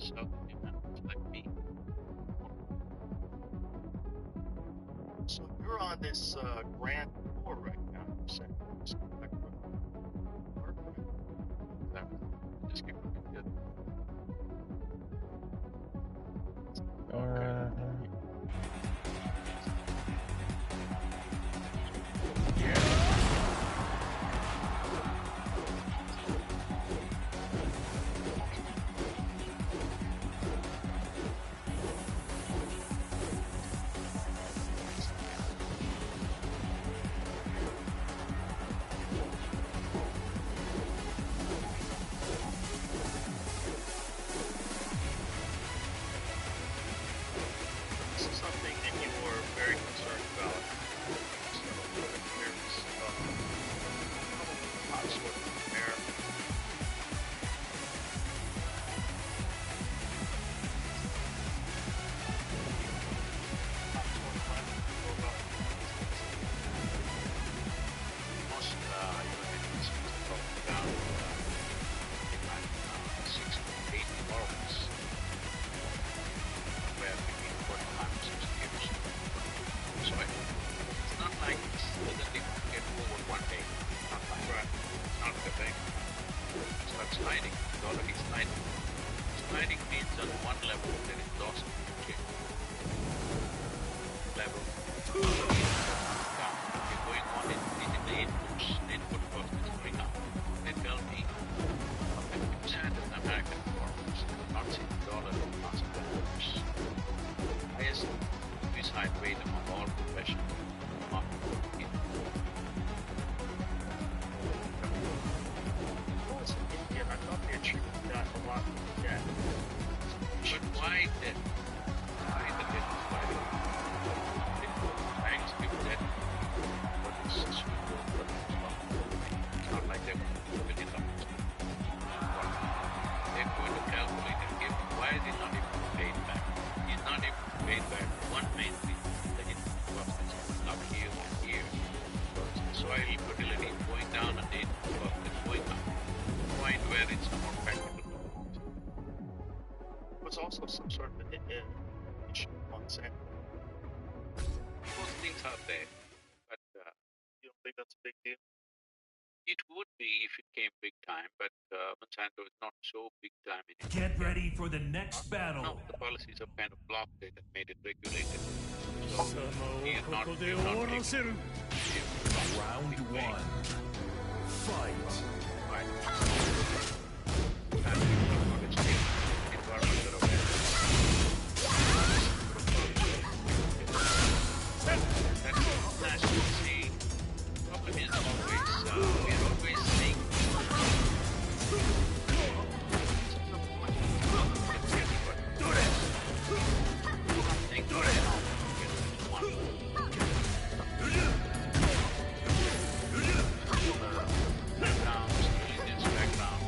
So, yeah, it's like me. So you're on this grand tour right now. You're saying just come back from work, right? That just keep looking good. Or This is something that you were very concerned about. So there's probably hot sort of air. Hot sort of left to go about. Most, enemies will go down in like 6 to 8 levels, where between 45 and 60 years. So it's not like it's suddenly get over one day. Not like that. Not the thing. It starts sliding. It's already sliding. Sliding means on one level there is loss of energy. Level down. You're going on in the inputs. The input cost is going up. They tell me it's standard American performance, not $60 or not $60. Highest suicide rate among all professional marketing. Well, it's in India. I thought they attributed that a lot to that. But why then? Why the death is why thanks people that what is it's not like they're going to $1 they're going to calculate and give why is he not able to pay it back? He's not able to pay it back. One main reason that it cost is not here and here. Soil fertility is going down and the input cost is going up. Point where it's more practical to do it. It was also some sort of an issue with Monsanto. Those things are there, but You don't think that's a big deal? it would be if it came big time, but Monsanto is not so big time in it. Get ready for the next battle. No, the policies have kind of blocked it and made it regulated. So we are not taking Round one. Fight. right. And people are not extreme environmental awareness. That's national saying. Problem is always we are always saying backgrounds, religious background,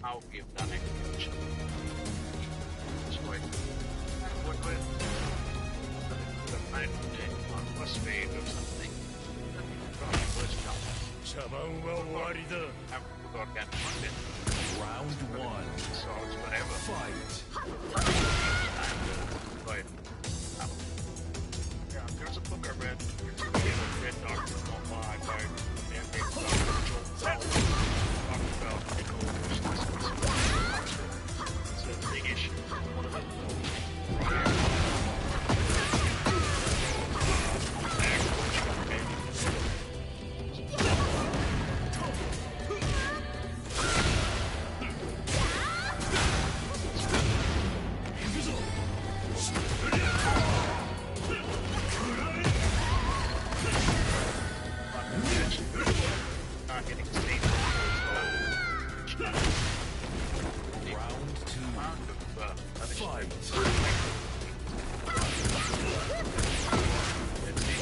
how we've done it. It's quite what the planet on phosphate or something. Probably was jump. 茶番は終わりだ Have good organic content. Round 1 Salts, whatever. Fight Quite. Yeah, there's a book I read. It's a Red Doctor online by a man named Dr. Joel Talking about it's a big issue. One of the not getting stable. Round 2 Amount of Fight let's see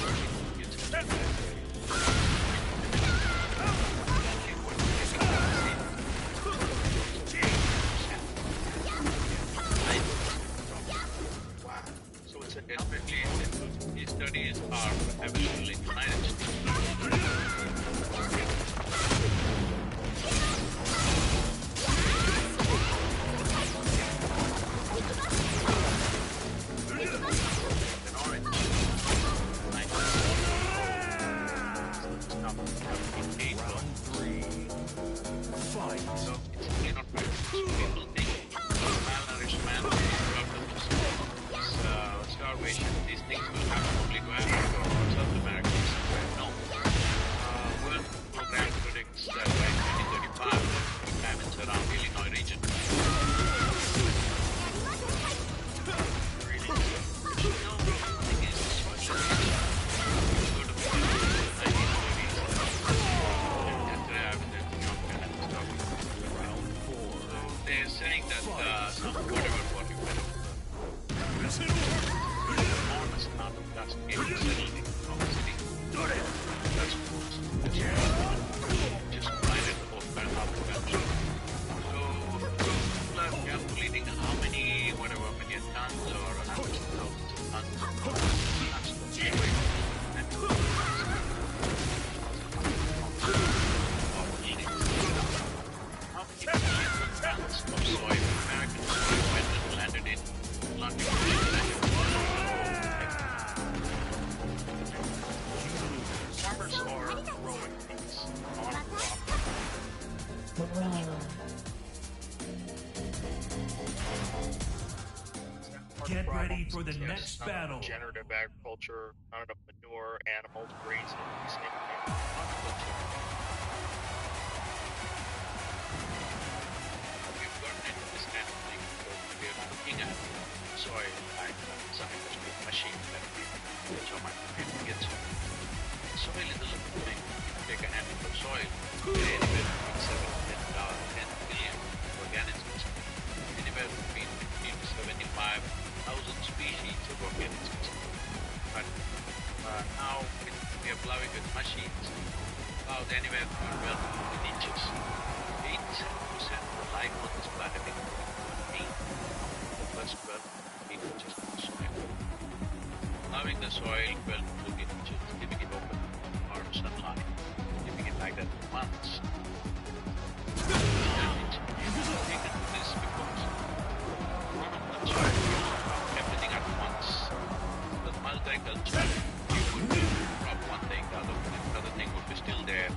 wow. So it's definitely these studies are eventually United States. Round 3 Fight So it's really not good. People think malnourished man starvation, these things will happen only to Africa or South America or somewhere. No. World Program predicts that by 2035 famines around Illinois region. Really? No, the thing is, this one should go to the 1930s. And grab the John Kennedy stuff. Round 4 So they're saying that whatever what you put enormous amount of dust getting settled in from the city. That's gross. Just blinded the whole planet up to that. So people are calculating how many, whatever, million tons or hundreds of thousands of tons of anyway. And how many millions of tons of soil, American soil, went and landed in London. farmers are growing these on crop. Get ready for the Yes, next not enough battle. Regenerative agriculture, not enough manure, animals grazing, these things. We've gotten into this kind of thing because we are looking at soil like some industrial machine that we so much get soil. Soil is a little thing. If you take an handful of soil, anywhere between 7 to 10 billion organisms, anywhere between 50 to 75,000 species of organisms. But now we are plowing with machines, plows anywhere from 12 to 15 inches. 87% of the life on this planet is contained in the first 12 to 15 inches of the soil. Plowing the soil 12 to 15 inches, leaving it open or sunlight, leaving it like that for months. Taken to this because one of the soil everything at once. The multiculture, you would crop one thing, the other thing would be still there.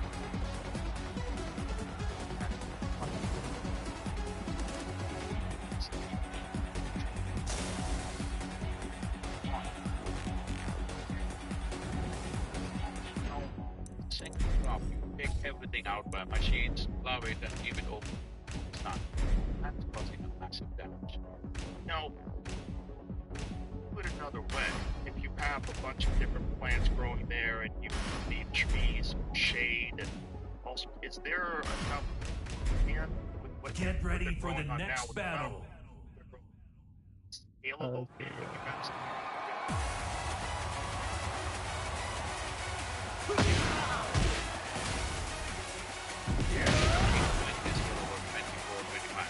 Second crop, you take everything out by machines, plow it and leave it open. It's not. That's causing a massive damage. Now, put it another way, if you have a bunch of different plants growing there and you need trees, shade, and also, is there enough land with what Get ready for the going on now next with battle. scalable? Okay. What you guys- Doing this for over 24, 25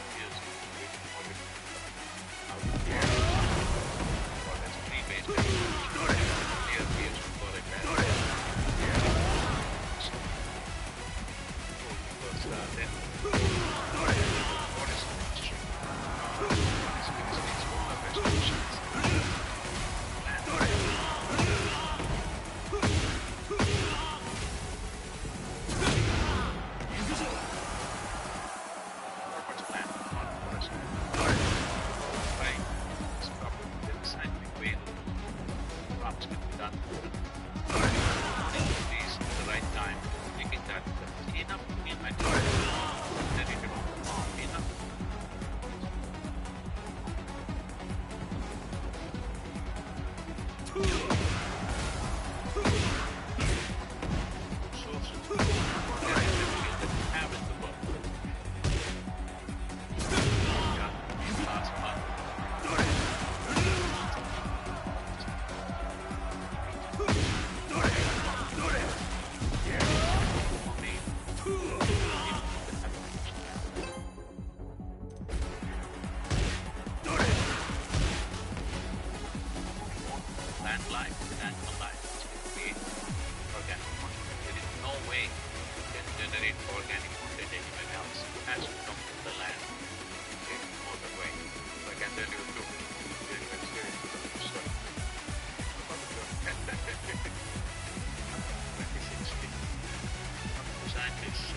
life, with animal life, it's going to be organic content. There is no way you can generate organic content anywhere else. It has to come from the land. There is no other way. So I can tell you too. Very well serious about this stuff. Scientists,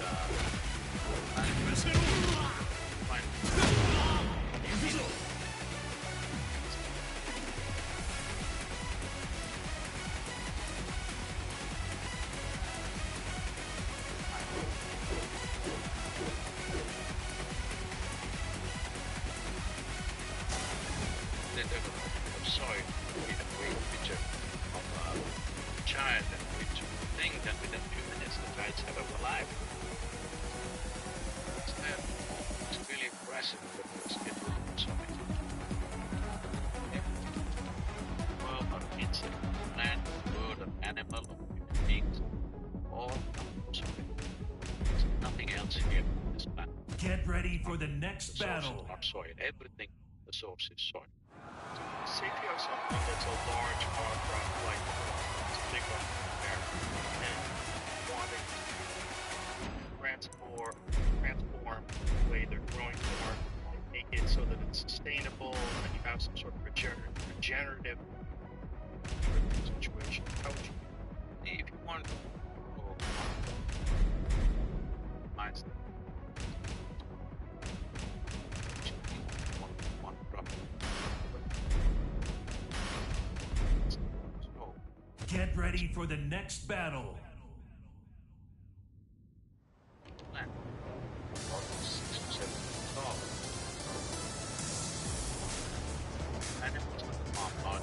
then they're going to soil in a great picture of a child and which think that within a few minutes the child's have alive. It's really impressive because it will do so many world or insect, plant, bird, or animal, or human beings, all so many. There's nothing else here on this planet. Get ready for the next The source battle. is not soil. Everything, the source is soil. Say if you have something that's a large monocrop, like it's a big one there, and you want it to transform the way they're growing corn, and make it so that it's sustainable, and you have some sort of regenerative situation. How would you If you want to go minds one crop. So Get ready for the next battle. plant almost 6 to 7 feet tall. Animals on the farm are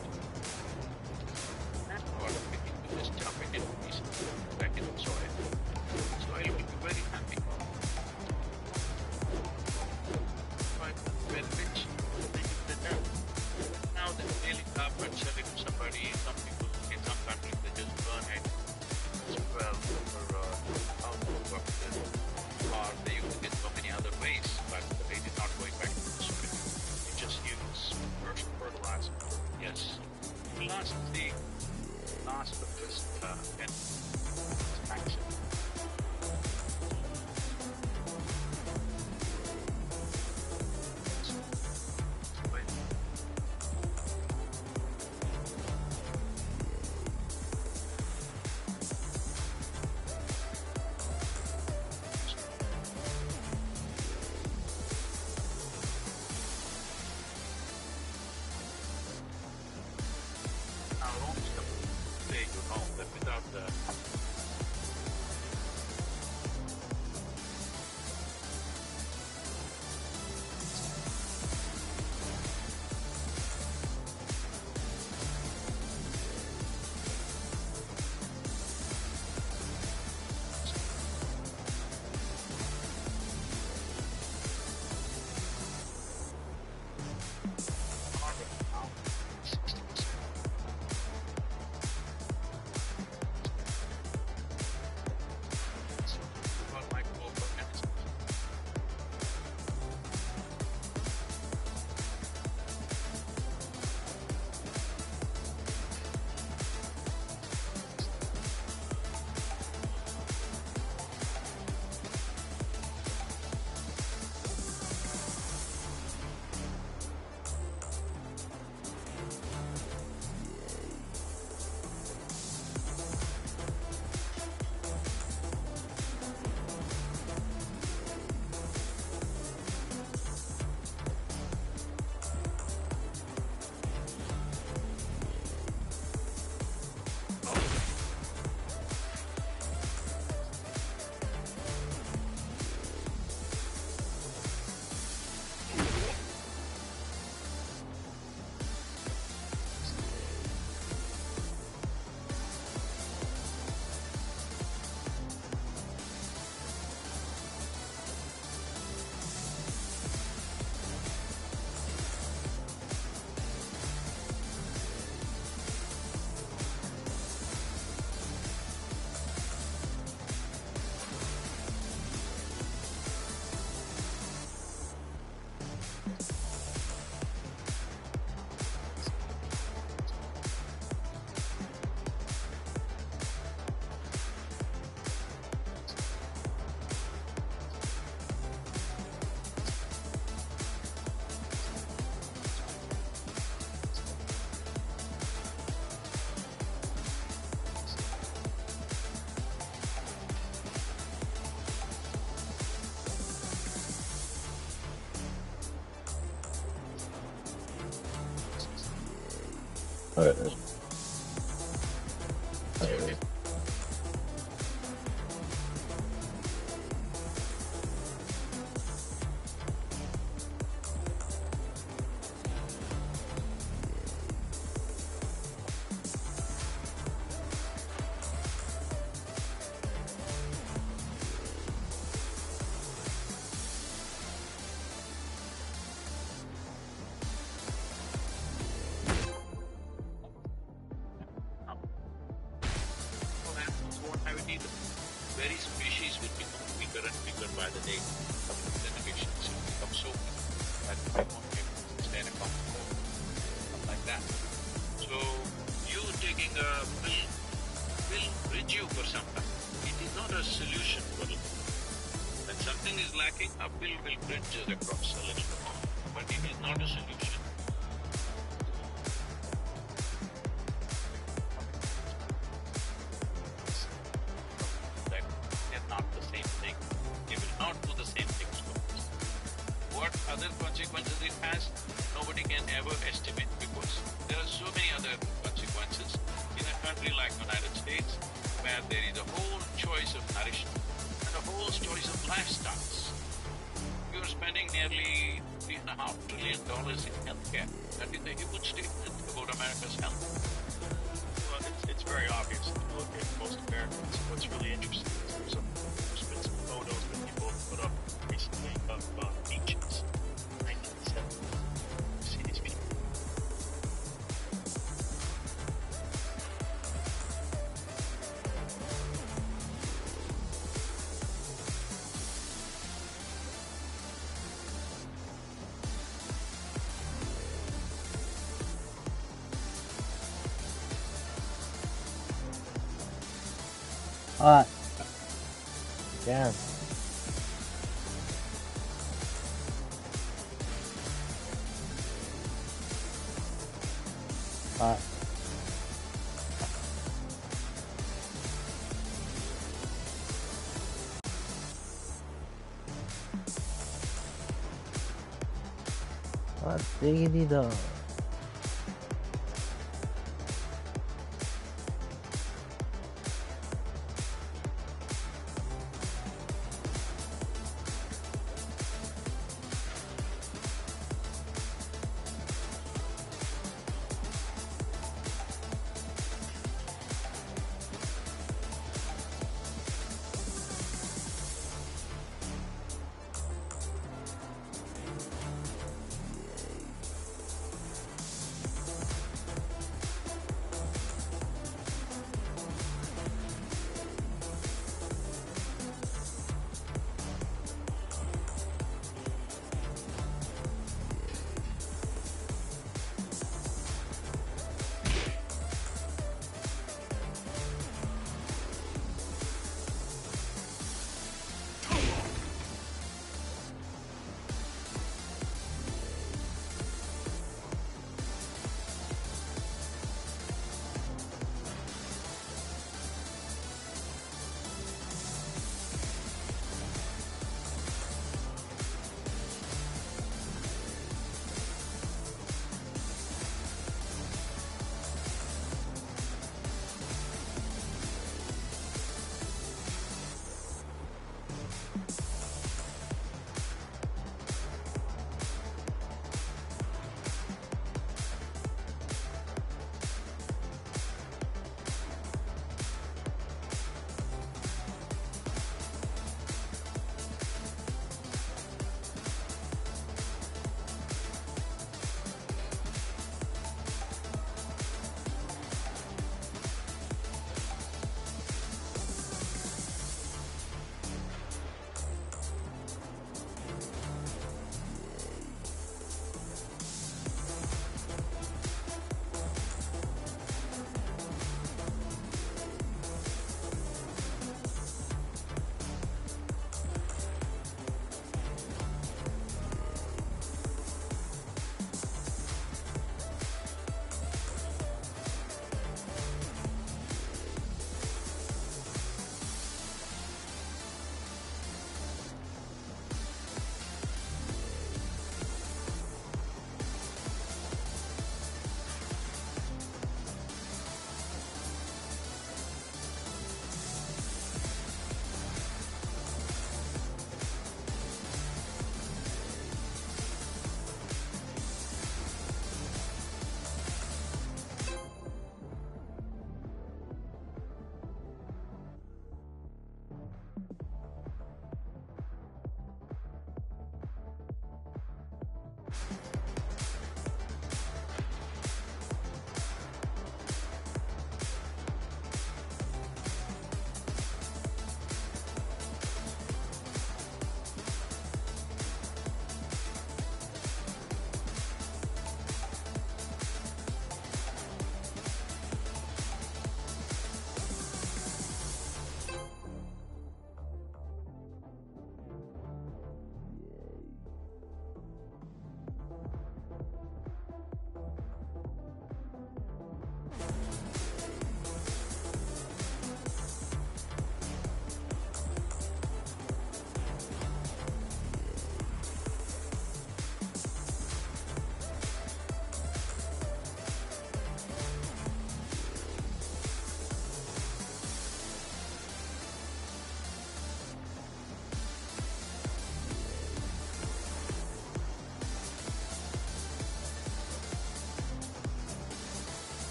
that part of it, you just jump it in pieces back in the soil. Soil will be very happy. But when rich, they use the dirt. Now they really up and sell it to somebody. Some people in some countries they just burn it. It's はい。So animals won't have it either. Very species will become bigger and bigger by the day. Couple of generations will become so big that we won't be able to stand a comfortable, stuff like that. So you taking a pill will bridge you for some time. It is not a solution for it. When something is lacking, a pill will bridge us across a little bit, but it is not a solution. That they're not the same thing. They will not do the same things to us. What other consequences it has, nobody can ever estimate because there are so many other consequences in a country like United States where there is a whole choice of nourishment and a whole choice of lifestyles. You are spending nearly $3.5 trillion in healthcare. That is a huge statement about America's health. Well, it's very obvious if you look at most Americans. What's really interesting is there's been some photos that people have put up recently of beaches in 1970. You see these people. Hot. Damn. Hot. Hot diggity dog.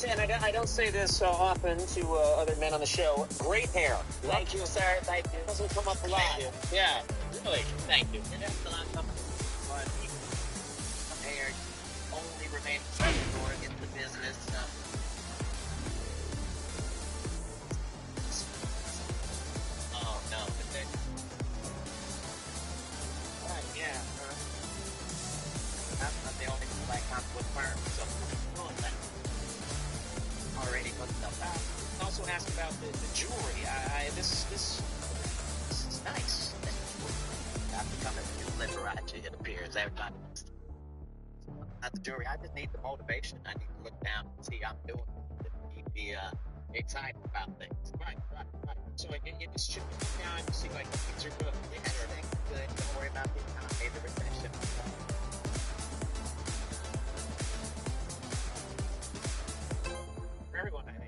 say, and I don't say this often to other men on the show, great hair. Thank you, sir. Thank you. Doesn't come up a lot. Thank you. Yeah, really. Thank you. And that's not something. But hair only remain professional in the business. Oh no, but then. Right, yeah. I'm not the only black comic book firm, so I'm doing that. Already hooked up. Also asked about the jewelry. This is nice. I've become a new Liberace, it appears. Everybody. Not the jewelry. I just need the motivation. I need to look down and see I'm doing it. Keep me excited about things. Right. So you just shoot down and see like things are good. Yeah, things are good. Don't worry about the economy, the recession. For everyone, I think.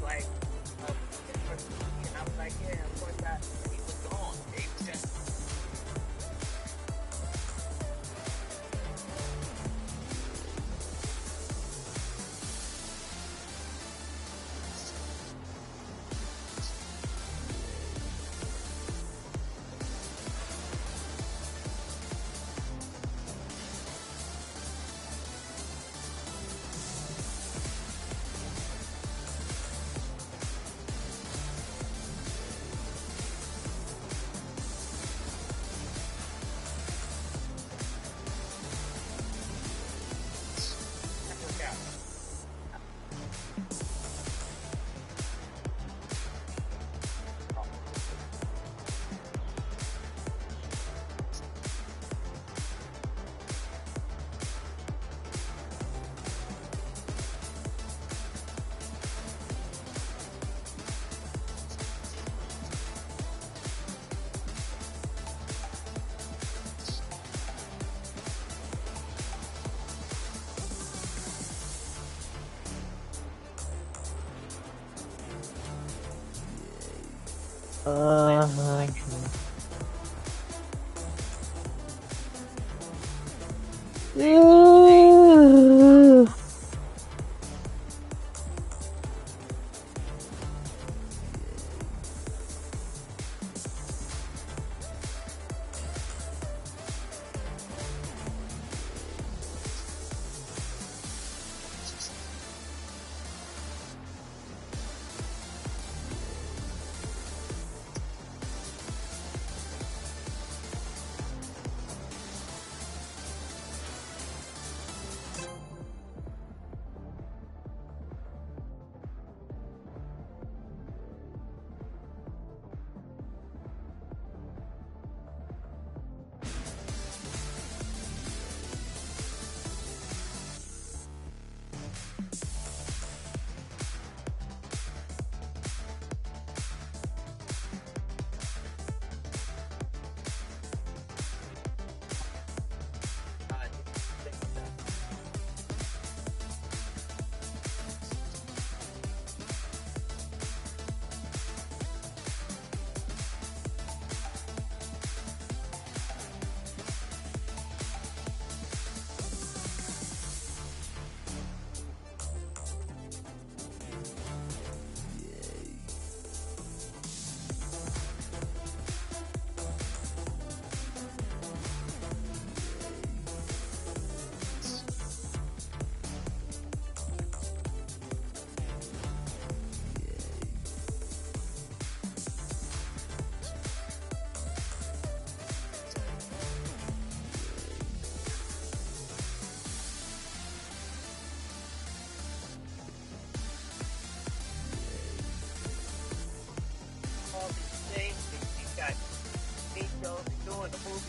Like, and I was like, yeah, of course I. He was gone. He was just.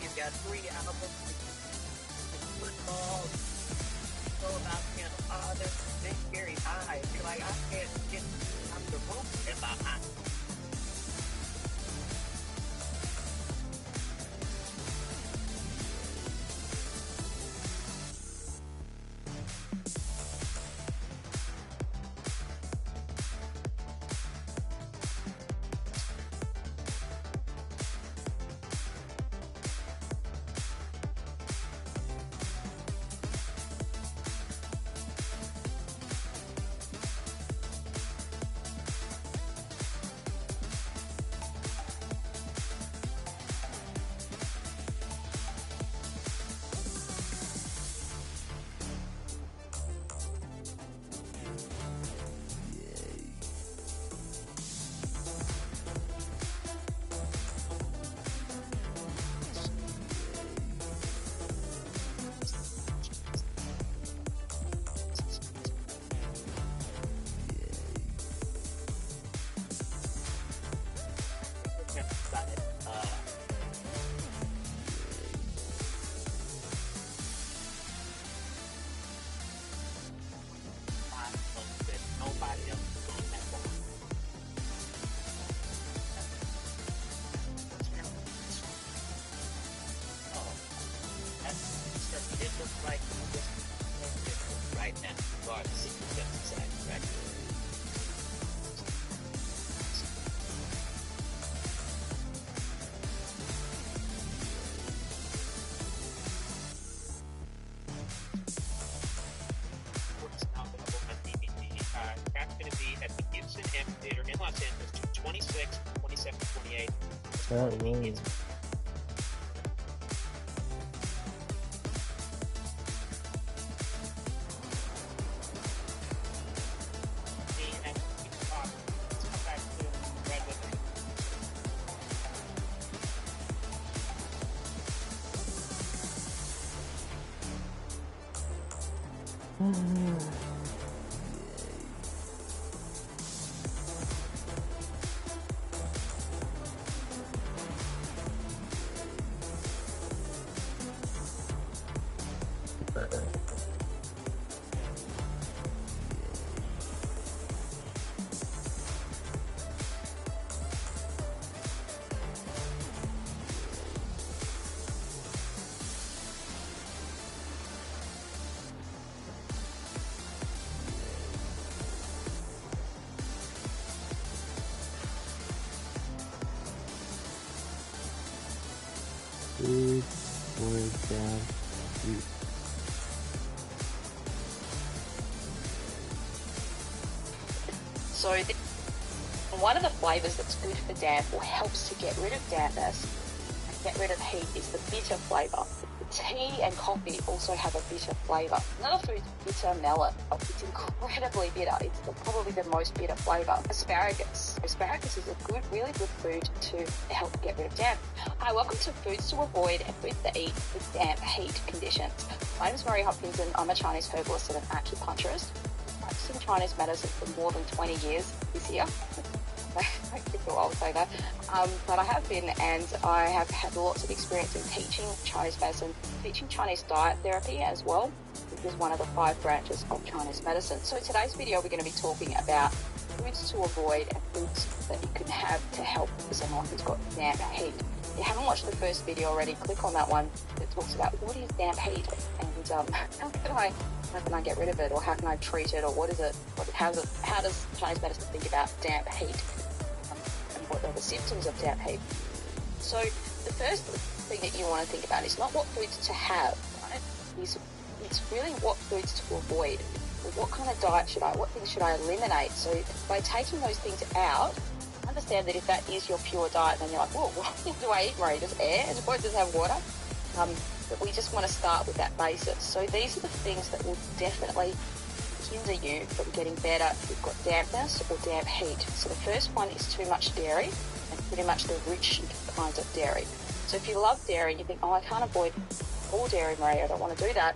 He's got 3 albums. Football. So about him. They're very high. You're like, I can't get out the room in my eye. it looks like this right now. You are the secret society, right? What's now available on DVD. That's going to be at the Gibson Amphitheater in Los Angeles, June 26, 27, 28. That was. Food, storage, down, eat. So one of the flavours that's good for damp or helps to get rid of dampness and get rid of heat is the bitter flavour. Tea and coffee also have a bitter flavour. Another food is bitter melon. It's incredibly bitter. It's probably the most bitter flavour. Asparagus. Asparagus is a good, really good food to help get rid of damp. Hi, welcome to Foods to Avoid and Foods to Eat with Damp Heat Conditions. My name is Marie Hopkins and I'm a Chinese herbalist and an acupuncturist. I've practiced in Chinese medicine for more than 20 years this year. I think I'll say that. But I have been, and I have had lots of experience in teaching Chinese medicine, teaching Chinese diet therapy as well, which is one of the 5 branches of Chinese medicine. So in today's video, we're going to be talking about foods to avoid and foods that you can have to help someone who's got damp heat. If you haven't watched the first video already, click on that one that talks about what is damp heat and how can I get rid of it, or how can I treat it, or what is it, how does Chinese medicine think about damp heat, and what are the symptoms of damp heat. So the first thing that you want to think about is not what foods to have, right? It's really what foods to avoid. What kind of diet what things should I eliminate? So by taking those things out, understand that if that is your pure diet, then you're like, whoa, what do I eat, Marie? Just air? Does it have water? But we just want to start with that basis. So these are the things that will definitely hinder you from getting better if you've got dampness or damp heat. So the first one is too much dairy, and pretty much the rich kinds of dairy. So if you love dairy and you think, oh, I can't avoid all dairy, Marie, I don't want to do that,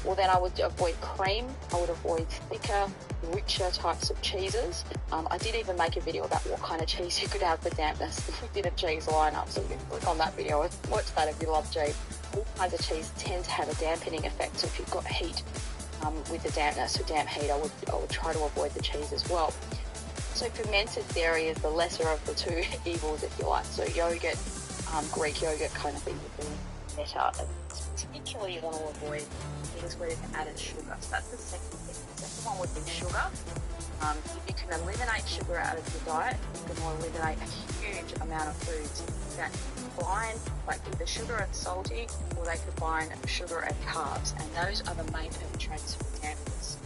well then I would avoid cream, I would avoid thicker, richer types of cheeses. I did even make a video about what kind of cheese you could have for dampness. We did a cheese lineup, so you can click on that video and watch that if you love cheese. All kinds of cheese tend to have a dampening effect, so if you've got heat with the dampness or damp heat, I would try to avoid the cheese as well. So fermented dairy is the lesser of the two evils, if you like. So yogurt, Greek yogurt kind of thing would be better. And particularly you want to avoid things where they've added sugar. So that's the second thing. The second one would be sugar. You can eliminate sugar out of your diet. You can eliminate a huge amount of foods that combine, like either sugar and salty, or they combine sugar and carbs, and those are the main perpetrators for dampness.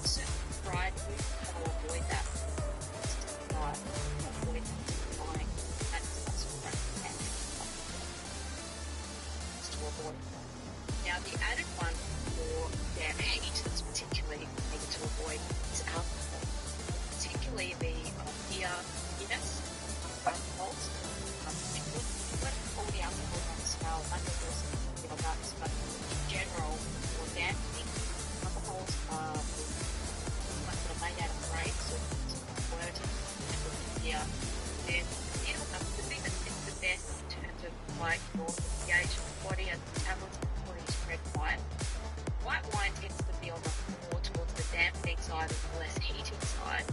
Certain fried food, how to avoid that. Diet, avoid buying that's great to avoid. Now the added one for damp heat that's particularly needed to avoid is alcohol, particularly the beer, Guinness, alcohols. All the alcohol on the scale, nuts, but in general, for damping, alcohols are made out of grapes, so it's wort and beer. And the thing that is the best in terms of like your pH of the body and metabolism is red wine. White wine tends to be on the more towards the dampening side and the less heating side.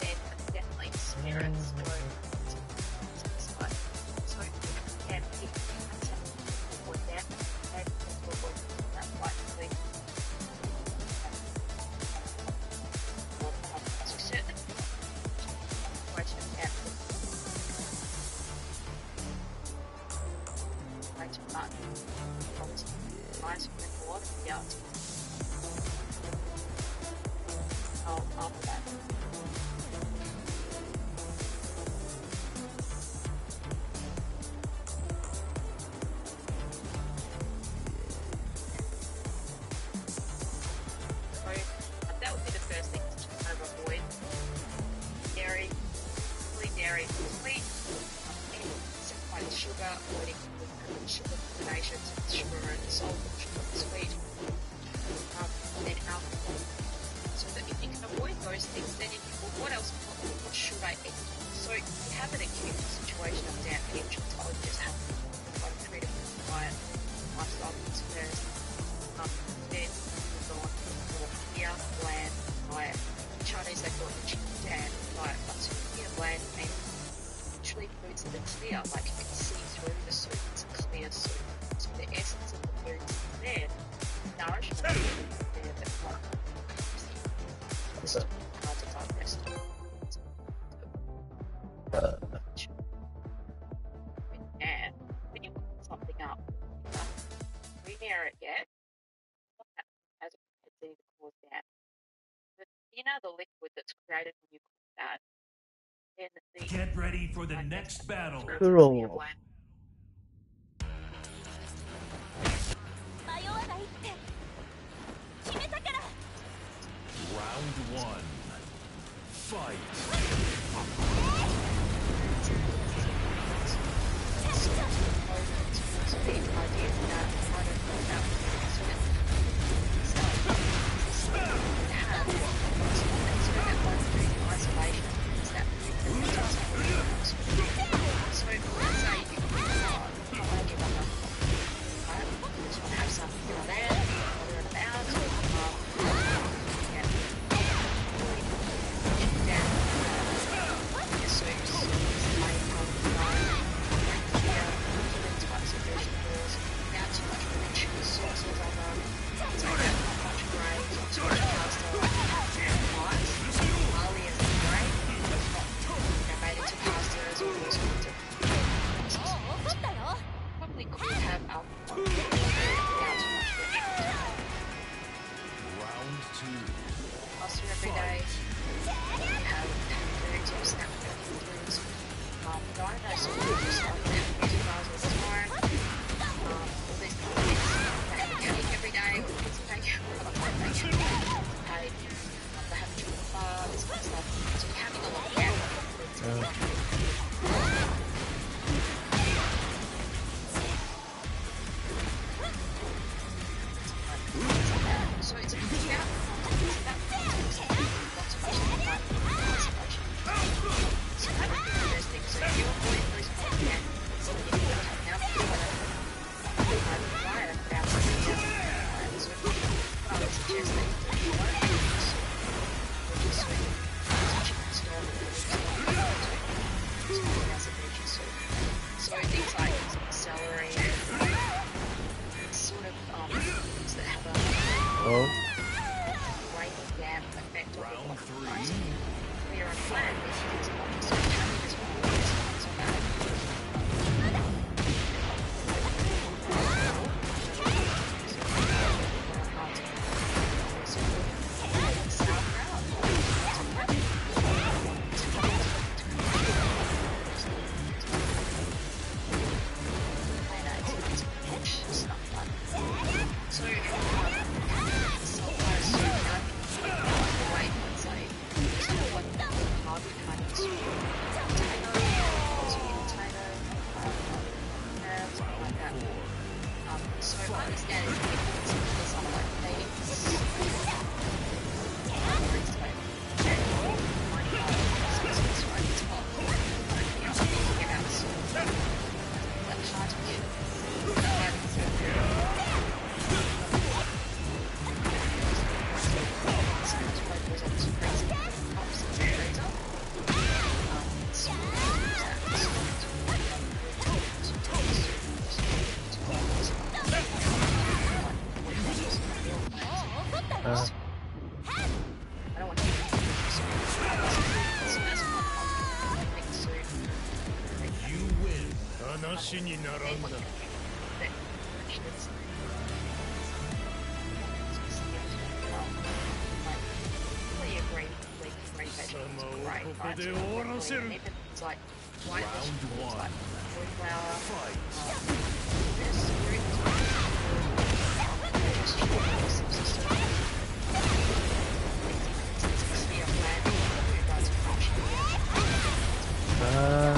And definitely spirits go to the side. So nice with water. Yeah. After that. So that would be the first thing to kind of avoid. Dairy, dairy, sweet, sacrifice sugar, avoiding sugar combinations, sugar and salt, sugar and sweet, and then alcohol. So that if you can avoid those things, then if you, well, what should I eat? So if you have an acute situation of damp hips, I would just have like 3 to 4 diet lifestyle things first. Then go on for clear, bland diet. Chinese, they call it the chicken damp diet, but so clear, bland means literally foods that are clear, like you can see through the soup, it's a clear soup. So the essence of the food is there, nourishment is there, but not it's hard to digest. And when you put something up, re-near it yet, as it's either cause damp. The thinner the liquid that's created when you cook that, then the Get ready for the next battle. Cool. Round 1. Fight. Probably could have alcohol without too much vegetable. Round 2. Pasta every day. Have foods or snack foods. Dinos or foods like music bars all the time. All these kind of things. They have a cake every day or pizza cake. I like that cake. Cake. They have a chocolate bar, this kind of stuff. So you're having a lot of foods. So it's about lots of so that would be the first thing. So if you avoid those things, then you can take out the diet about so I would suggest that you won't use chicken stock so things like celery, sort of things that have a great damp effect on Round 3. when you're on plan, it's not so heavy as well. It's not so bad. So even things like white vegetables like cauliflower, Fight. a bit of spirit, digestion, it's clear plan for you guys to function. Yeah.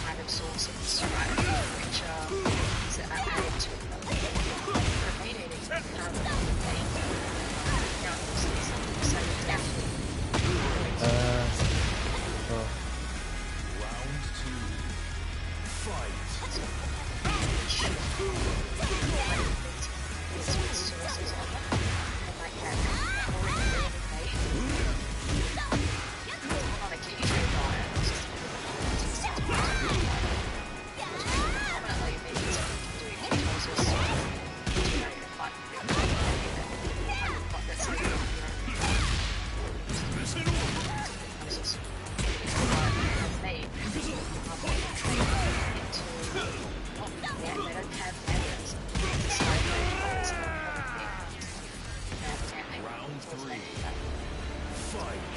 Kind of sources, right, which is added to the meat eating so it's actually Oh. Round 2. Fight. sources of it, and like that already on a keto diet, it's just predominantly means doing ketosis, like that's like, ketosis. Me, they don't have evidence. Round 3. Fight.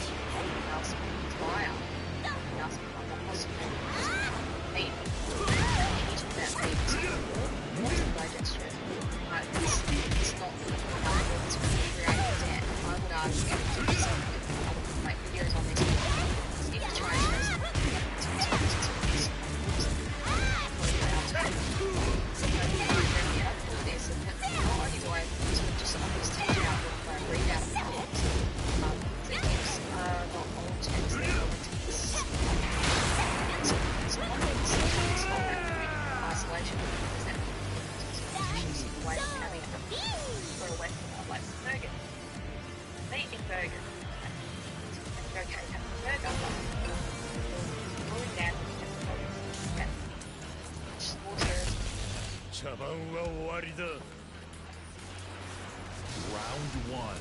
Round 1.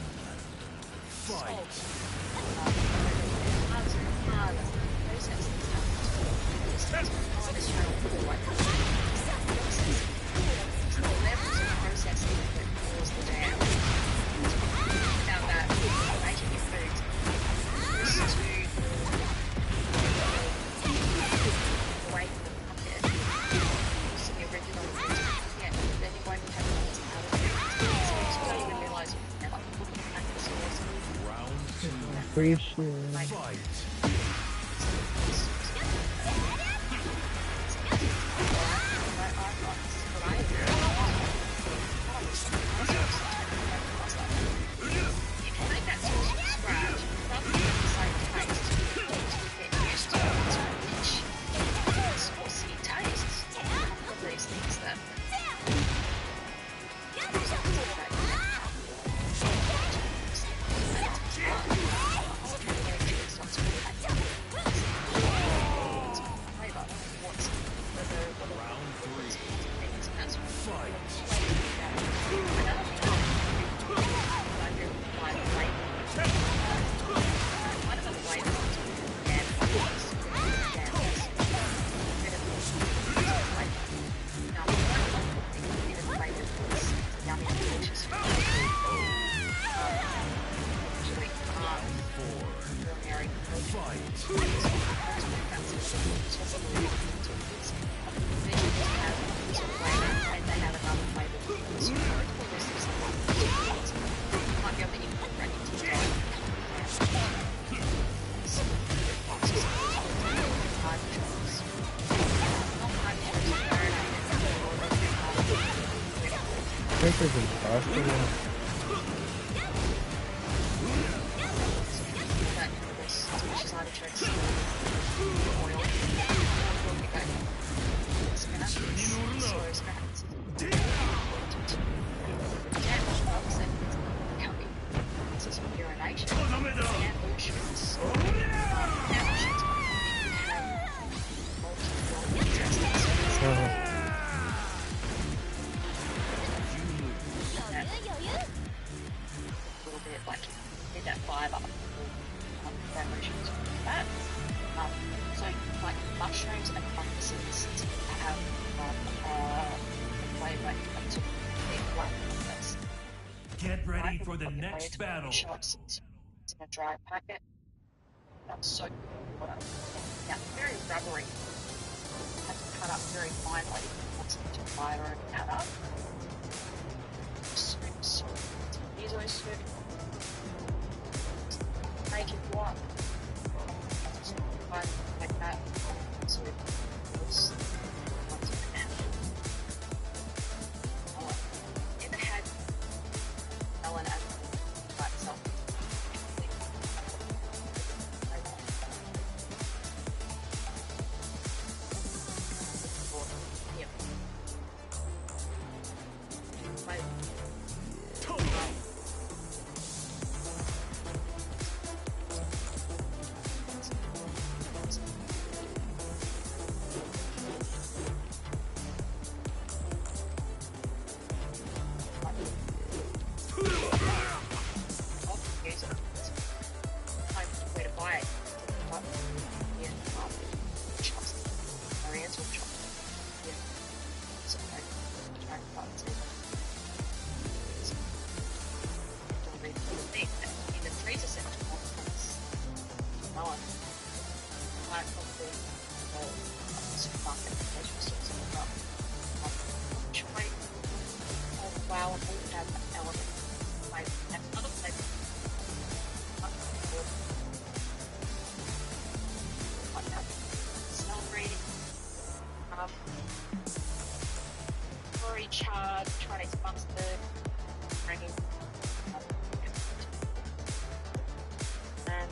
Fight. Round 2. Appreciate. Fight. Round 3. Fight. This is impossible. So, like mushrooms and funguses have flavour into the black this. Get ready for the next battle. Shots. It's in a dry packet. That's so good for water. Now, very rubbery. You have to cut up very finely. Once it's to fire and cut up. Soups. Miso soup. Make it what? Like that. So it's never had melon as by itself. Yep. Chard, Chinese mustard, bringing and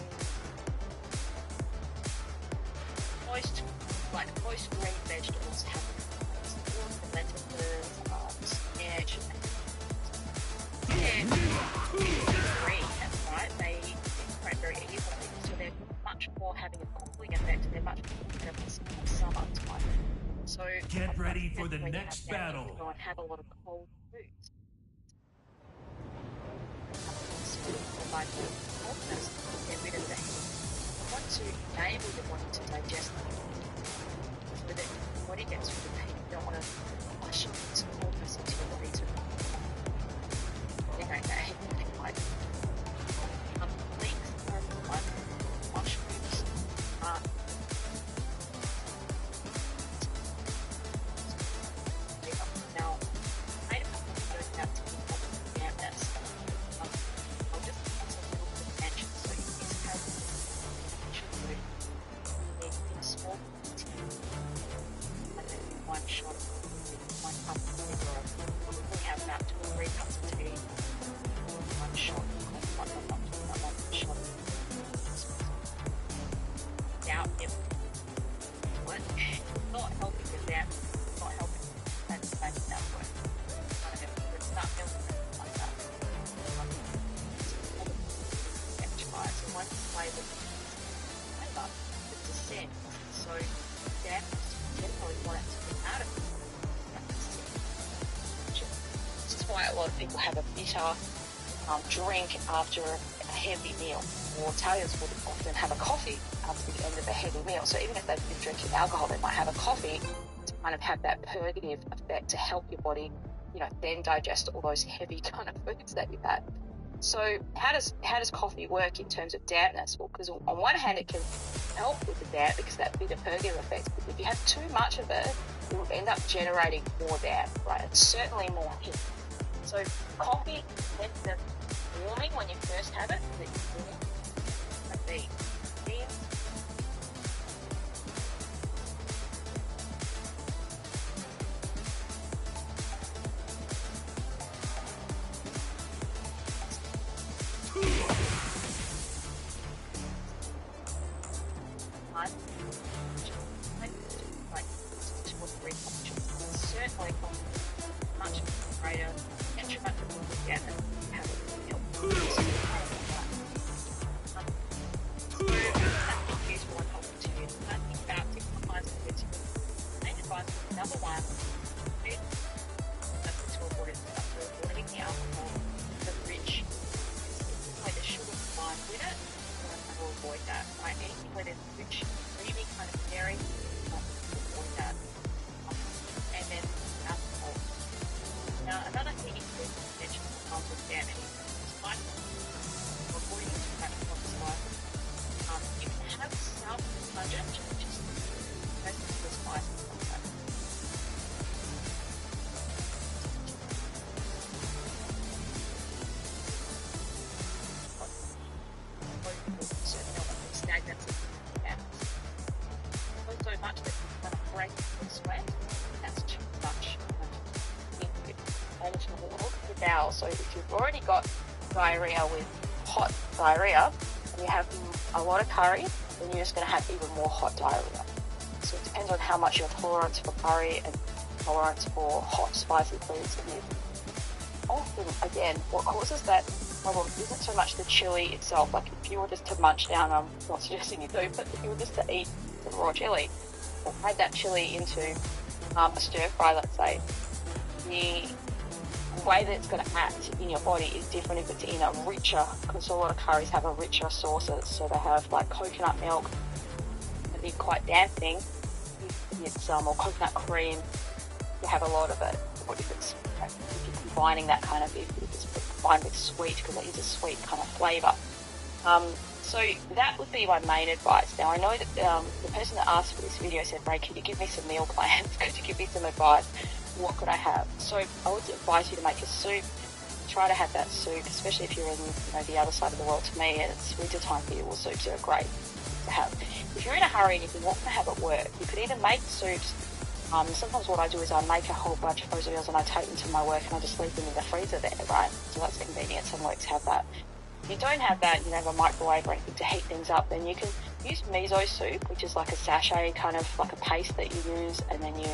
moist green vegetables have lentil, spinach, and green, right? They integrate very easily, so they're much more having a cooling effect. They're much more better for summertime. So get ready for the next battle. Go and have a lot of cold foods. Like coldness, get rid of that. You want to enable your body to digest it. So that your body gets rid of the heat. You don't want to flush some coldness into your body to generate that heat. Like leeks are one, mushrooms, now, I don't know if that's dampness. I'll just put a little bit of tension so you can have a small tea and then one shot of 1 cup of tea, or probably have about 2 or 3 cups of tea, 1 shot, one shot. Now, if not helping with that, not helping. That's that way. It's not milking like that. So once the flavour it's a scent. So that generally want it to be out of it. This is why a lot of people have a bitter drink after a heavy meal. Or Italians would often have a coffee after the end of a heavy meal. So even if they've been drinking alcohol, they might have a coffee to kind of have that purgative effect to help your body, then digest all those heavy kind of foods that you've had. So how does coffee work in terms of dampness? Well, because on one hand it can help with the damp because that bitter purgative effect. But if you have too much of it, it will end up generating more damp, right? And certainly more heat. So coffee gets the warming when you first have it. The beans. Like 2 or 3 functions. Certainly much greater detrimental together have a milk. So that's useful and helpful to you. I think about different kinds of foods. Main advice is number 1, food to avoid avoiding the alcohol, the rich, like the sugar combined with it. I will avoid that. Right? Anything where there's rich, creamy kind of dairy, avoid that. And then alcohol. damn heat. Spice, avoiding too much hot spice. You can have some pungent, which is most of the spice. Stagnant. So much that you kind of break the sweat. That's too much. The bowel. So if you've already got diarrhea with hot diarrhea, and you have a lot of curry, then you're just going to have even more hot diarrhea. So it depends on how much your tolerance for curry and tolerance for hot spicy foods is. Often, again, what causes that problem isn't so much the chili itself. Like if you were just to munch down, I'm not suggesting you do, but if you were just to eat some raw chili, or add that chili into a stir fry, let's say, the way that it's going to act in your body is different if it's in a richer, because a lot of curries have a richer sauces, so they have like coconut milk, can be quite dampening. If it's or coconut cream, you have a lot of it. Or if it's if you're combining that kind of, if it's combined with sweet, because it is a sweet kind of flavour. So that would be my main advice. Now I know that the person that asked for this video said, Ray, could you give me some meal plans? Could you give me some advice? What could I have? So I would advise you to make a soup. Try to have that soup, especially if you're in the other side of the world. To me, it's winter time for you. Well, soups are great to have. If you're in a hurry and if you want to have at work, you could either make soups. Sometimes what I do is I make a whole bunch of frozen meals and I take them to my work and I just leave them in the freezer there, right? So that's convenient. Some works have that. If you don't have that, you don't have a microwave or anything to heat things up, then you can use miso soup, which is like a sachet, kind of like a paste that you use, and then you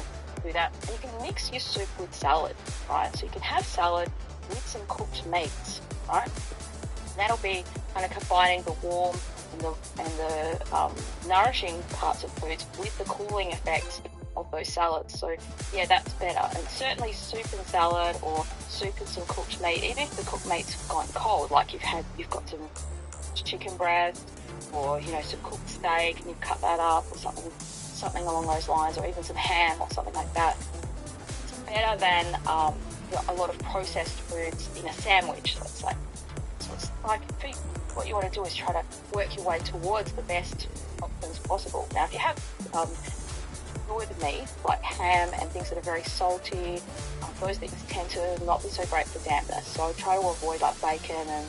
do that. And you can mix your soup with salad, right? So you can have salad with some cooked meats, right? And that'll be kind of combining the warm and the nourishing parts of foods with the cooling effects of those salads. So yeah, that's better. And certainly soup and salad, or soup and some cooked meat, even if the cooked meat's gone cold, like you've got some chicken breast or some cooked steak and you've cut that up, or something along those lines, or even some ham or something like that. It's better than a lot of processed foods in a sandwich, let's say. So it's like, what you want to do is try to work your way towards the best options possible. Now if you have good meat, like ham and things that are very salty, those things tend to not be so great for dampness. So I try to avoid like bacon and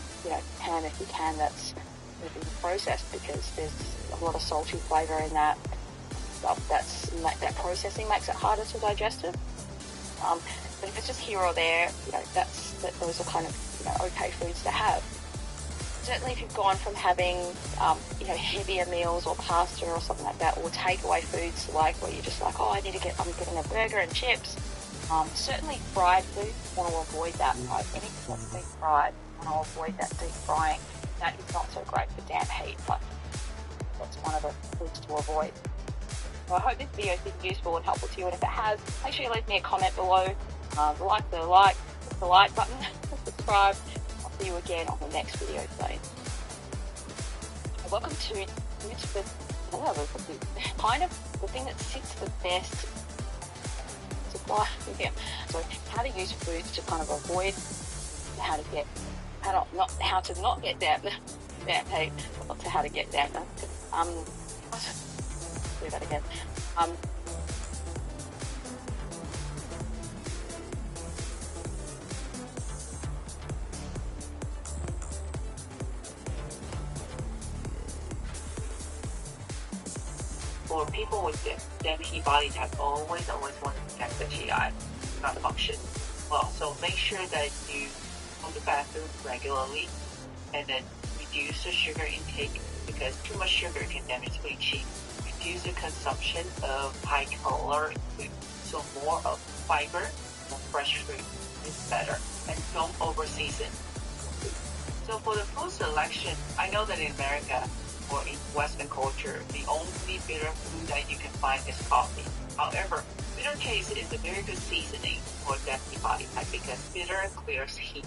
ham if you can that's been processed, because there's a lot of salty flavour in that stuff. That processing makes it harder to digest it. But if it's just here or there, those are kind of okay foods to have. Certainly if you've gone from having heavier meals or pasta or something like that, or takeaway foods like where you're just like, I'm getting a burger and chips. Certainly fried food, you want to avoid that, right? Anything that's deep fried, you want to avoid that deep frying. That is not so great for damp heat, but that's one of the foods to avoid. So I hope this video has been useful and helpful to you, and if it has, make sure you leave me a comment below, like the like button, subscribe. I'll see you again on the next video today. Welcome to kind of the thing that sits the best supply. Yeah. So how to use foods to kind of avoid how to not get damp heat, not to how to get damp. Do that again. For people with damp heat bodies have always want to protect the GI, not function well. So make sure that you go to the bathroom regularly, and then reduce the sugar intake, because too much sugar can damage the qi. Reduce the consumption of high caloric food, so more of fiber and fresh fruit is better, and don't over season. So for the food selection, I know that in America or in Western culture, the only bitter food that you can find is coffee. However, bitter taste is a very good seasoning for damp body type, because bitter clears heat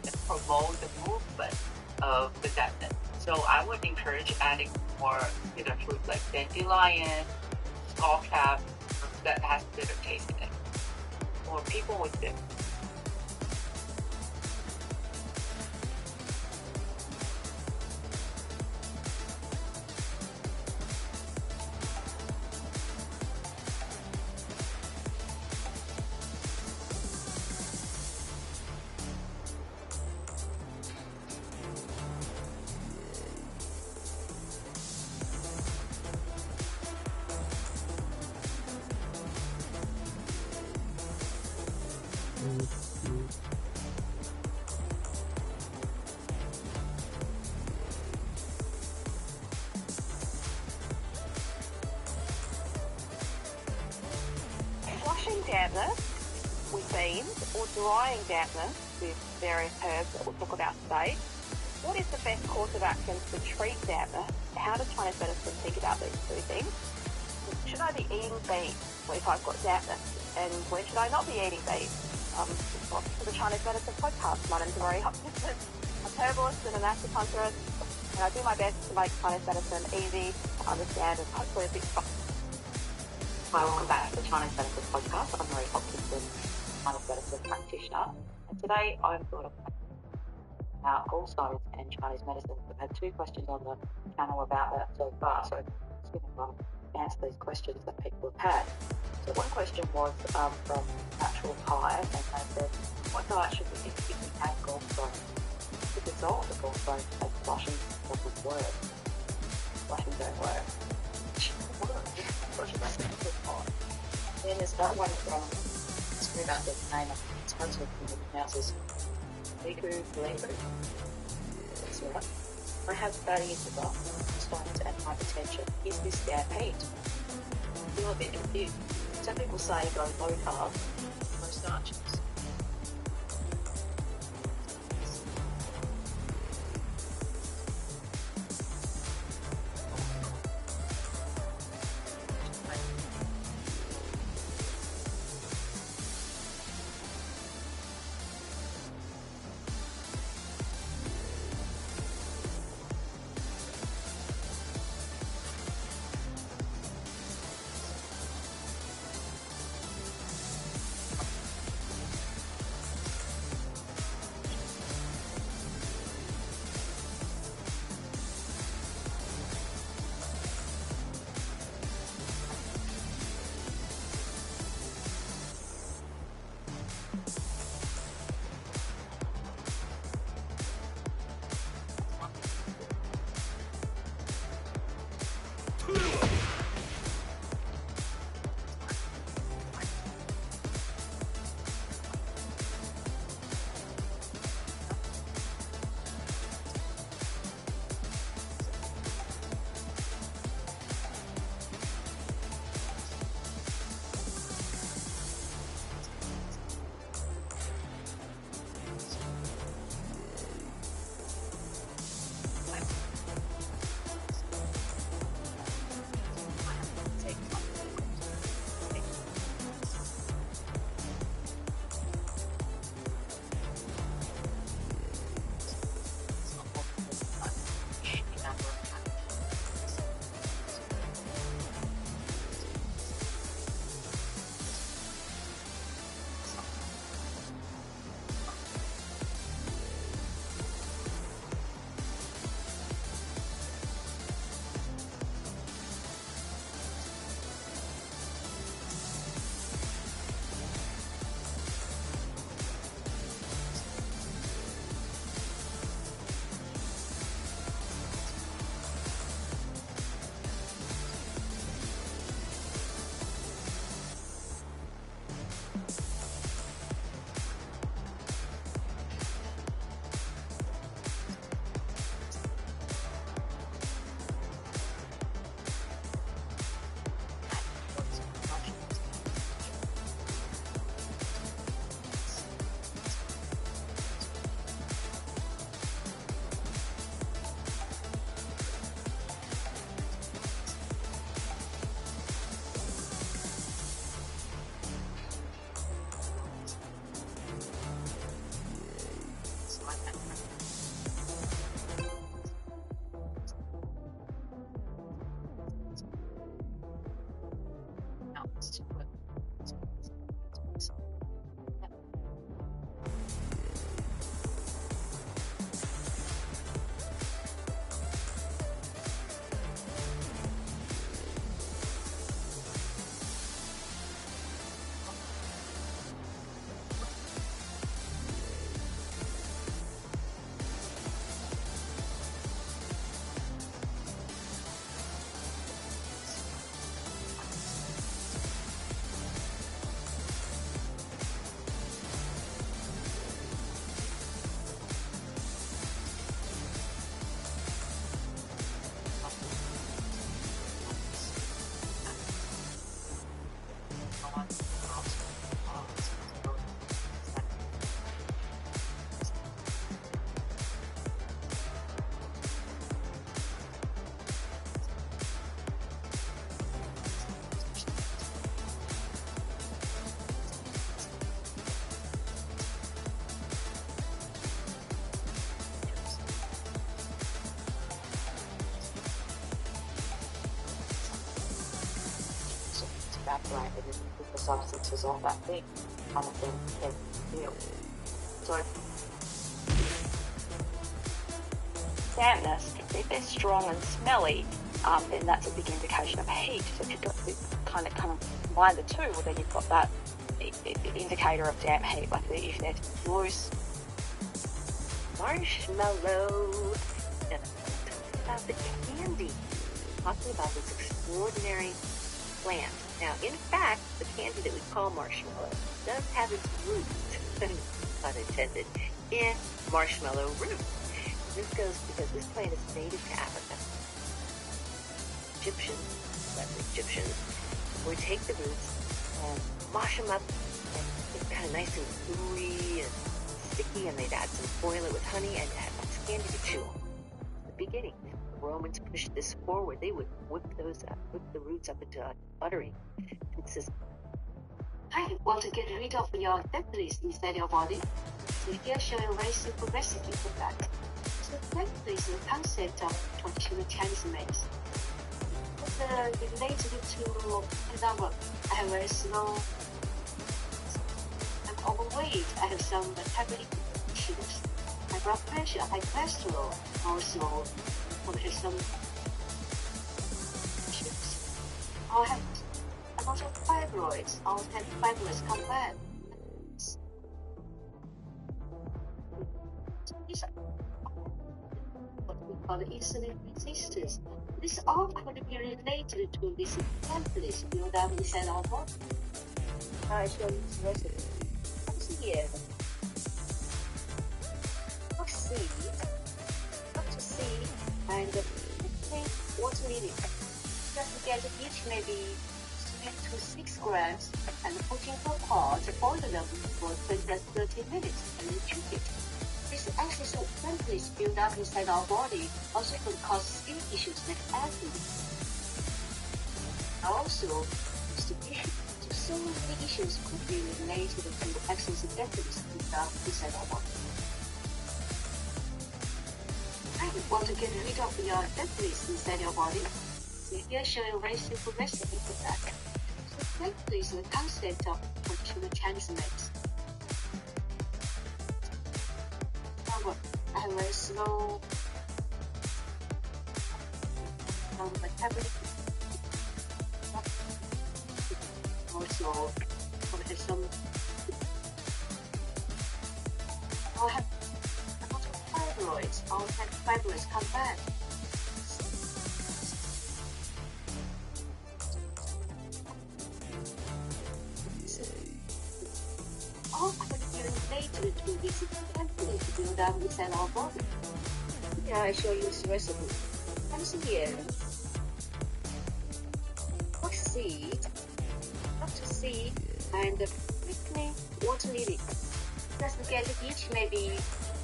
and promotes the movement of the dampness. So I would encourage adding more bitter fruit like dandelion, skullcap, that has bitter taste in it. Or people with dampness with beans or drying dampness with various herbs that we'll talk about today? What is the best course of action to treat dampness? How does Chinese medicine think about these two things? Should I be eating beans if I've got dampness? And when should I not be eating beans? Welcome to the Chinese Medicine Podcast. My name is Marie Hopkinson. I'm a herbalist and an acupuncturist, and I do my best to make Chinese medicine easy to understand and hopefully a bit fun. Hi, welcome back to the Chinese Medicine Podcast. I'm Marie Hopkinson, Chinese medicine practitioner, and today I'm going to talk about gallstones and Chinese medicine. I've had two questions on the channel about that so far, so I'm just going to answer these questions that people have had. So one question was from Natural Thai, and they said, what diet should we eat if we have gallstones? To dissolve the gallstones as flushing doesn't work. Flushing don't work. Then there's another one from, sorry about the name, it's hard to pronounce this, Liku. That's right. I have fatty liver, stones and hypertension. Is this heat? I feel a bit confused. Some people say go low carb, no starches. evaporate and the substances of that thing other than fuel. So dampness, if they're strong and smelly, then that's a big indication of heat. So if you've got to kind of combine the two, well then you've got that indicator of damp heat. Like if they're loose, marshmallow. And about the candy, talking about this extraordinary plant. Now, in fact, the candy that we call marshmallow does have its roots, pun intended, in marshmallow root. This goes because this plant is native to Africa. Egyptians would take the roots and mash them up and get kind of nice and gooey and sticky, and they'd add some, boil it with honey and add some candy to chew on. The beginning, the Romans pushed this forward. They would whip the roots up into a buttery consistency. I want to get rid of your debris inside your body. So here show a very simple recipe for that. So debris is the concept of traditional Chinese medicine. It's related to, for example, I have very slow, I'm overweight, I have some metabolic issues, high blood pressure, high cholesterol, also have some issues. I have a lot of fibroids, I also have fibroids come back. These are what we call insulin resistance. This all could be related to this template built up inside our body. I show you this recipe. What's here? Not to see, and water meaning. Just get each maybe 3 to 6 grams and put into a pot, boil them for 20 to 30 minutes, and then cook it. This excess of templates built up inside our body also could cause skin issues like acne. Also, constipation. So many issues could be related to excess of templates built up inside our body. I want to get rid of your templates inside your body. So here show you a very simple recipe for that. So templates is the concept of traditional Chinese medicine. I have very slow metabolic, also have some, I have a lot of fibroids, all have fibroids come back. All could be related to this template built up inside our body. Here I show you this recipe. Comes here. Seed, after seed, and quickly water lily. Just get each maybe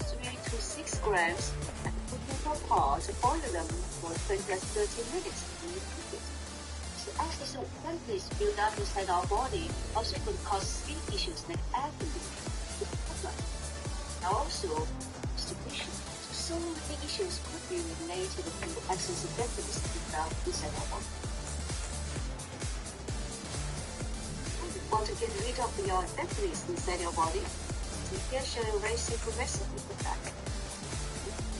3 to 6 grams and put into a pot, boil them for 20 to 30 minutes and you cook it. So excess of templates built up inside our body also could cause skin issues like acne. Now also, constipation. So many issues could be related to excess of templates built up inside our body. Want to get rid of your debris inside your body? So here show you a very simple recipe for that.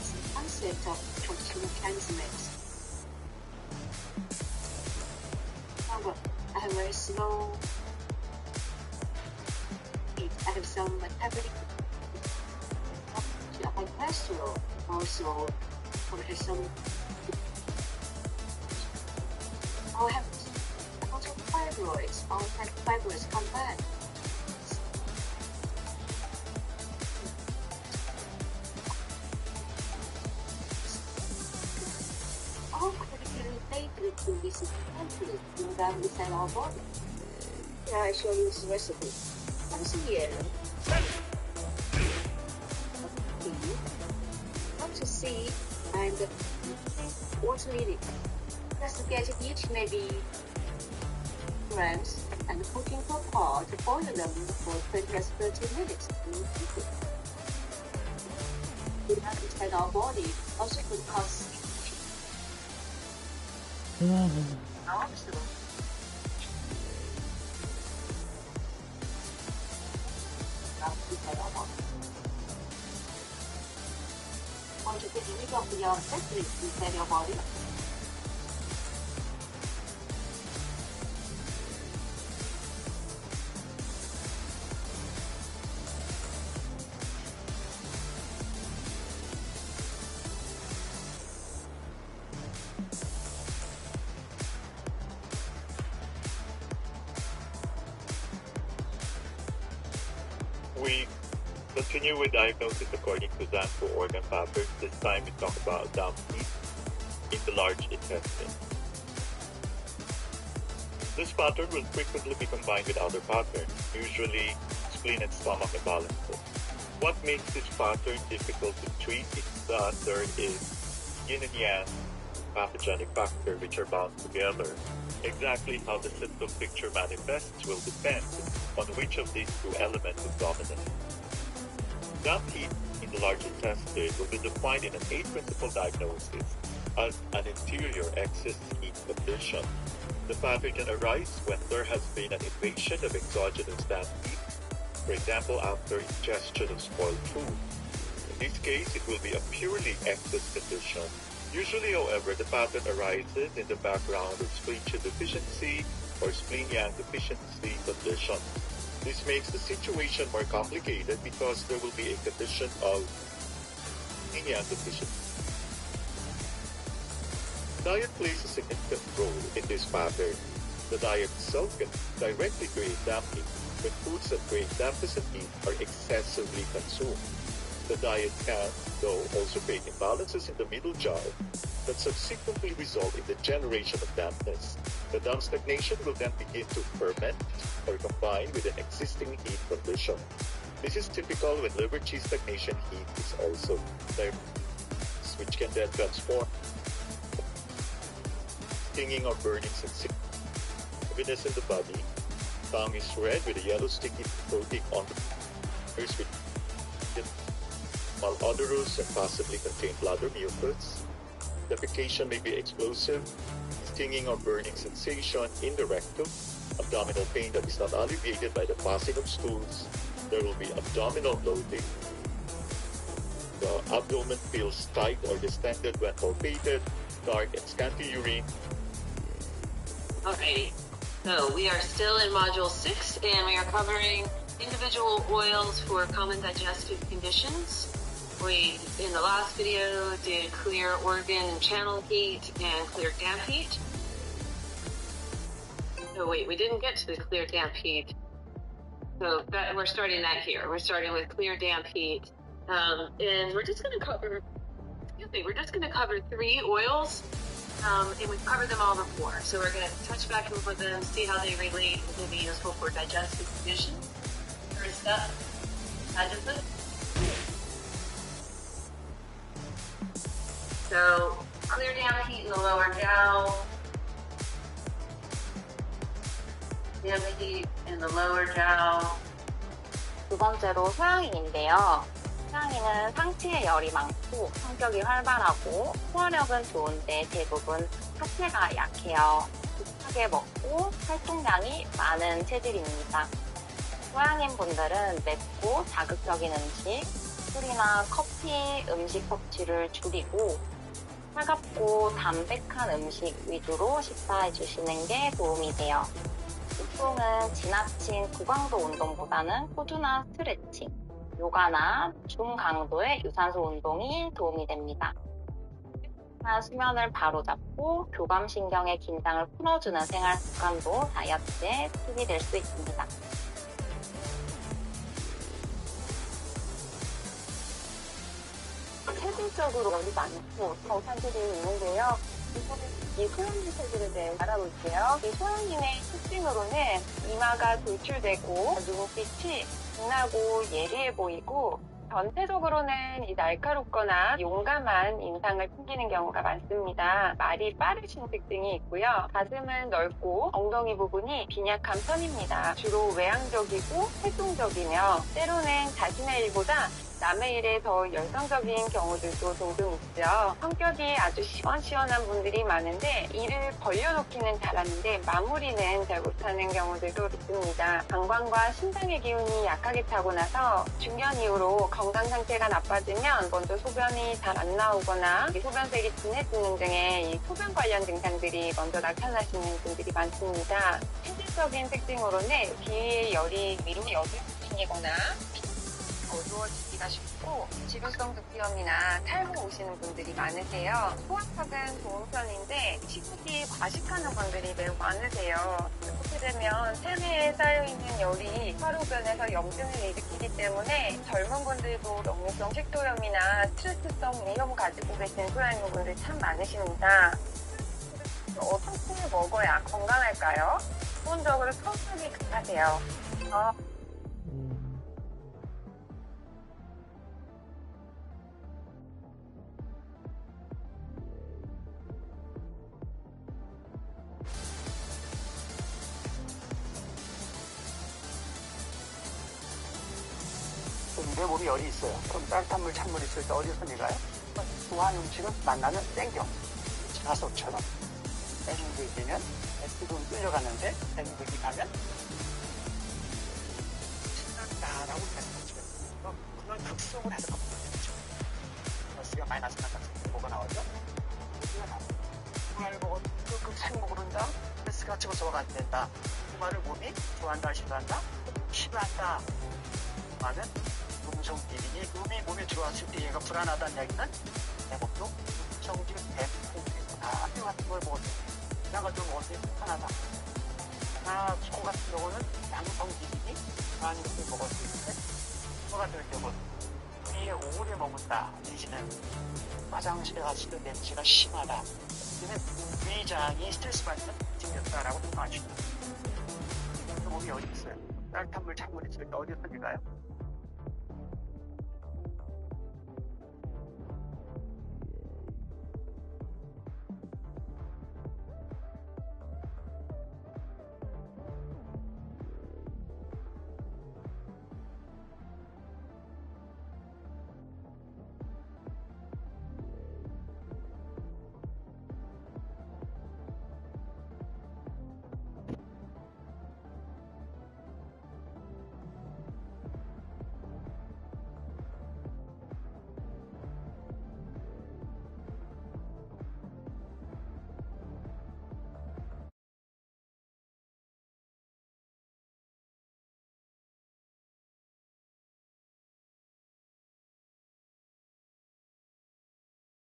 It's the concept of traditional Chinese medicine. I have very slow eat. I have some metabolic, high cholesterol, also have some, I have fibroids, all have fibroids come back. All could be related to this template built up inside our body. Here I show you this recipe. Comes here. Not to see and water lily. Just get each maybe grams and put into a pot, boil them for 20 to 30 minutes and you cook it. Built up inside our body also could cause skin issues. Also, 내려버려. 먼저 그 유니버스형 세트리스 내려버려. We continue with diagnosis according to Zanko organ patterns. This time we talk about damp heat in the large intestine. This pattern will frequently be combined with other patterns, usually spleen and stomach imbalances. What makes this pattern difficult to treat is that there is yin and yang pathogenic factor which are bound together. Exactly how the symptom picture manifests will depend on which of these two elements is dominant. Damp heat in the large intestine will be defined in an 8-principle diagnosis as an interior excess heat condition. The pathogen arises when there has been an invasion of exogenous damp heat, for example after ingestion of spoiled food. In this case, it will be a purely excess condition. Usually, however, the pattern arises in the background of spleen-Qi deficiency or spleen-Yang deficiency condition. This makes the situation more complicated because there will be a condition of spleen-Yang deficiency. Diet plays a significant role in this pattern. The diet itself can directly create damp heat when foods that create dampness and heat are excessively consumed. The diet can, though, also create imbalances in the middle jar that subsequently result in the generation of dampness. The damp stagnation will then begin to ferment or combine with an existing heat condition. This is typical when liver qi stagnation heat is also there, which can then transform stinging or burning sensation, heaviness in the body, tongue is red with a yellow sticky coating on the ears with malodorous and possibly contain bladder mucus. Defecation may be explosive, stinging or burning sensation in the rectum, abdominal pain that is not alleviated by the passing of stools. There will be abdominal bloating. The abdomen feels tight or distended when palpated, dark and scanty urine. Alrighty, so we are still in Module 6 and we are covering individual oils for common digestive conditions. We, in the last video, did clear organ and channel heat and clear damp heat. Oh wait, we didn't get to the clear damp heat. So we're starting that here. We're starting with clear damp heat. And we're just going to cover, we're just going to cover 3 oils. And we've covered them all before. So we're going to touch back over them, see how they relate and can be useful for digestive conditions. First up, adjuvant. So, clear damp heat in the lower jowl, damp heat in the lower jowl. 두 번째로 소양인인데요. 소양인은 상체에 열이 많고 성격이 활발하고 소화력은 좋은데 대부분 하체가 약해요. 급하게 먹고 활동량이 많은 체질입니다. 소양인 분들은 맵고 자극적인 음식, 술이나 커피, 음식 섭취를 줄이고 차갑고 담백한 음식 위주로 식사해 주시는 게 도움이 돼요. 보통은 지나친 고강도 운동보다는 꾸준한 스트레칭, 요가나 중강도의 유산소 운동이 도움이 됩니다. 수면을 바로잡고 교감신경의 긴장을 풀어주는 생활 습관도 다이어트에 팁이 될 수 있습니다. 체질적으로 열이 많고 정상들이 있는데요. 이 소양인 체질에 대해 알아볼게요. 이 소양인의 특징으로는 이마가 돌출되고 눈빛이 빛나고 예리해 보이고 전체적으로는 이 날카롭거나 용감한 인상을 풍기는 경우가 많습니다. 말이 빠르신 특징이 있고요. 가슴은 넓고 엉덩이 부분이 빈약한 편입니다. 주로 외향적이고 활동적이며 때로는 자신의 일보다 남의 일에 더 열성적인 경우들도 종종 있죠. 성격이 아주 시원시원한 분들이 많은데 일을 벌려놓기는 잘하는데 마무리는 잘 못하는 경우들도 있습니다. 방광과 신장의 기운이 약하게 타고나서 중년 이후로 건강 상태가 나빠지면 먼저 소변이 잘 안 나오거나 소변색이 진해지는 등의 이 소변 관련 증상들이 먼저 나타나시는 분들이 많습니다. 신체적인 특징으로는 비위의 열이 위로 여슬 생기거나 어두워지기가 쉽고 지루성 두피염이나 탈모 오시는 분들이 많으세요. 소화력은 좋은 편인데 식욕이 과식하는 분들이 매우 많으세요. 이렇게 되면 체내에 쌓여있는 열이 화로변에서 염증을 일으키기 때문에 젊은 분들도 역류성 식도염이나 스트레스성 위염 가지고 계신 소아인분들 참 많으십니다. 어떻게 먹어야 건강할까요? 기본적으로 성격이 급하세요. 내 몸에 열이 있어요. 그럼 따뜻한 물, 찬물 있을 때 어디서 내가요? 좋아하는 음식은 만나면 땡겨. 자석처럼. 땡기게 되면 뜨거운 끌려가는데 땡기기 가면 신난다라고 생각하죠. 그걸 극성을 해서 바꾸죠. 스가 마이너스 나타나서 뭐가 나오죠? 스가 나와요. 그말 보고 생목을 한다? 스가 집어서가 안 된다. 그 말을 몸이 좋아한다, 싫어한다? 싫어한다. 그 말은 음성비리니 음이 몸에 들어왔을 때 얘가 불안하다는 얘기는 내 몸도 음성질 대폭이구나 이 같은 걸 먹었을 때 내가 좀 어디 불편하다. 소 같은 경우는 양성비리니 불안한 것을 먹었을 때 소가 될 경우는 위에 오래 머문다 내지는 화장실에 갔을 때 냄새가 심하다. 이는 위장이 스트레스 받는 생겼다라고 생각하시죠. 몸이 어디 있어요? 따뜻한 물, 찬물 있을 때 어디서 내가요?